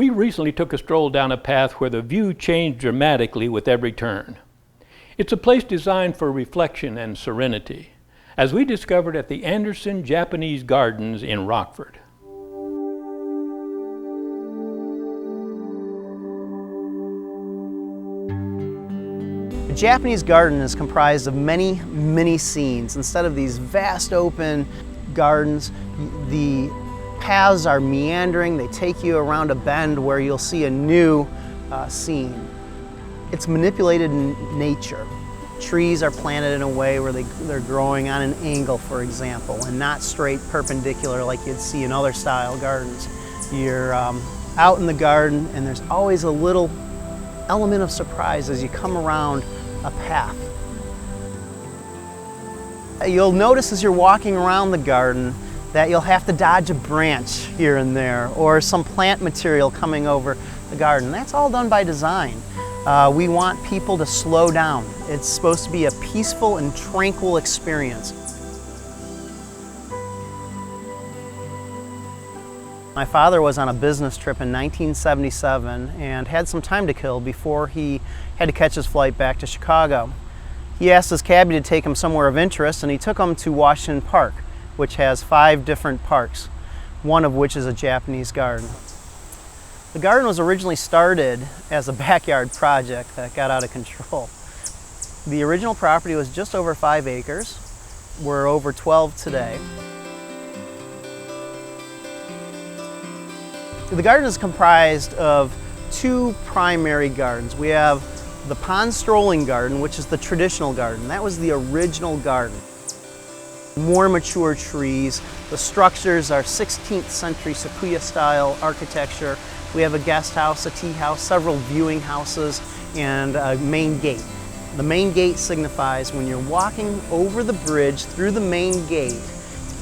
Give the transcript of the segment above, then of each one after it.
We recently took a stroll down a path where the view changed dramatically with every turn. It's a place designed for reflection and serenity, as we discovered at the Anderson Japanese Gardens in Rockford. A Japanese garden is comprised of many mini scenes. Instead of these vast open gardens, the paths are meandering. They take you around a bend where you'll see a new scene. It's manipulated in nature. Trees are planted in a way where they're growing on an angle, for example, and not straight perpendicular like you'd see in other style gardens. You're out in the garden and there's always a little element of surprise as you come around a path. You'll notice as you're walking around the garden that you'll have to dodge a branch here and there or some plant material coming over the garden. That's all done by design. We want people to slow down. It's supposed to be a peaceful and tranquil experience. My father was on a business trip in 1977 and had some time to kill before he had to catch his flight back to Chicago. He asked his cabbie to take him somewhere of interest, and he took him to Washington Park, which has 5 different parks, one of which is a Japanese garden. The garden was originally started as a backyard project that got out of control. The original property was just over 5 acres. We're over 12 today. The garden is comprised of 2 primary gardens. We have the pond strolling garden, which is the traditional garden. That was the original garden. More mature trees. The structures are 16th century Sakuya style architecture. We have a guest house, a tea house, several viewing houses, and a main gate. The main gate signifies when you're walking over the bridge through the main gate,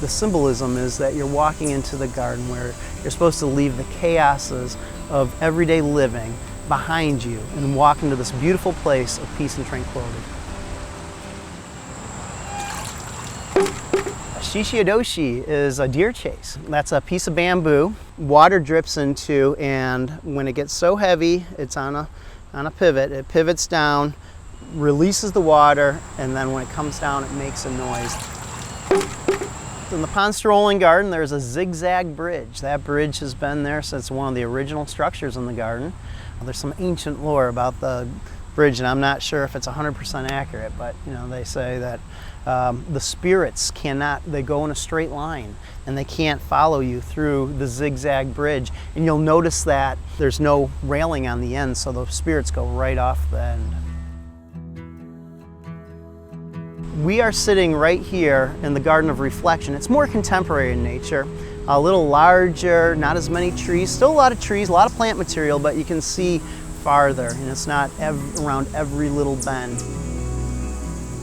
the symbolism is that you're walking into the garden where you're supposed to leave the chaoses of everyday living behind you and walk into this beautiful place of peace and tranquility. Shishiadoshi is a deer chase. That's a piece of bamboo water drips into, and when it gets so heavy, it's on a pivot. It pivots down, releases the water, and then when it comes down, it makes a noise. In the pond strolling garden, there's a zigzag bridge. That bridge has been there since one of the original structures in the garden. There's some ancient lore about the bridge, and I'm not sure if it's 100% accurate, but they say that the spirits they go in a straight line and they can't follow you through the zigzag bridge. And you'll notice that there's no railing on the end, so the spirits go right off the end. We are sitting right here in the Garden of Reflection. It's more contemporary in nature, a little larger, not as many trees, still a lot of trees, a lot of plant material, but you can see farther, and it's not around every little bend.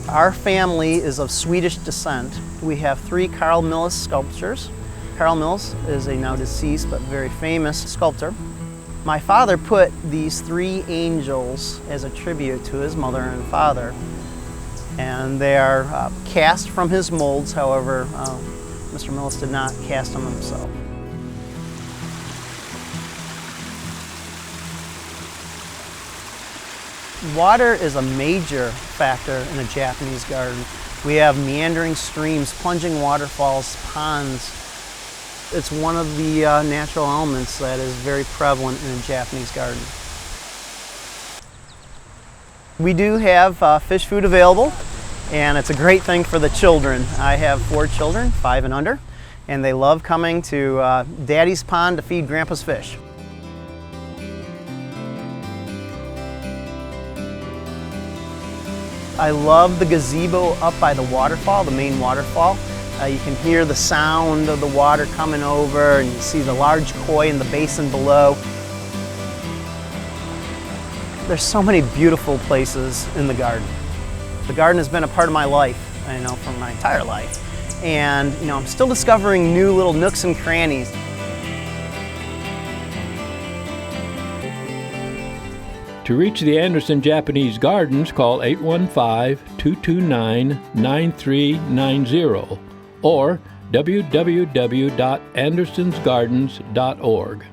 Our family is of Swedish descent. We have 3 Carl Mills sculptures. Carl Mills is a now deceased but very famous sculptor. My father put these 3 angels as a tribute to his mother and father, and they are cast from his molds. However, Mr. Mills did not cast them himself. Water is a major factor in a Japanese garden. We have meandering streams, plunging waterfalls, ponds. It's one of the natural elements that is very prevalent in a Japanese garden. We do have fish food available, and it's a great thing for the children. I have 4 children, 5 and under, and they love coming to Daddy's Pond to feed Grandpa's fish. I love the gazebo up by the waterfall, the main waterfall. You can hear the sound of the water coming over, and you see the large koi in the basin below. There's so many beautiful places in the garden. The garden has been a part of my life, for my entire life. And I'm still discovering new little nooks and crannies. To reach the Anderson Japanese Gardens, call 815-229-9390 or www.andersonsgardens.org.